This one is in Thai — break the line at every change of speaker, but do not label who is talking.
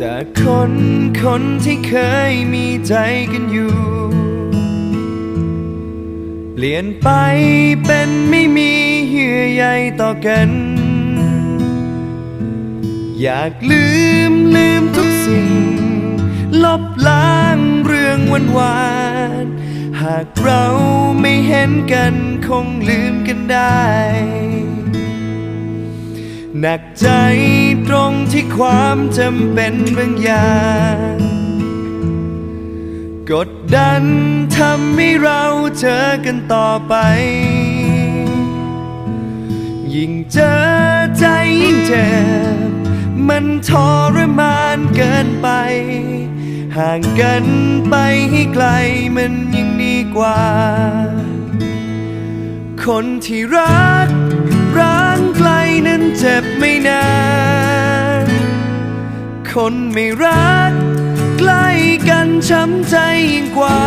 จากคนที่เคยมีใจกันอยู่เปลี่ยนไปเป็นไม่มีเยื่อใยต่อกันอยากลืมทุกสิ่งลบล้างเรื่องหวานหากเราไม่เห็นกันคงลืมกันได้หนักใจตรงที่ความจำเป็นบางอย่างกดดันทำให้เราเจอกันต่อไปยิ่งเจอใจยิ่งเจ็บมันทรมานเกินไปห่างกันไปให้ไกลมันยิ่งดีกว่าคนที่รักร้างไกลนั้นเจ็บไม่นานคนไม่รักใกล้กันช้ำใจยิ่งกว่า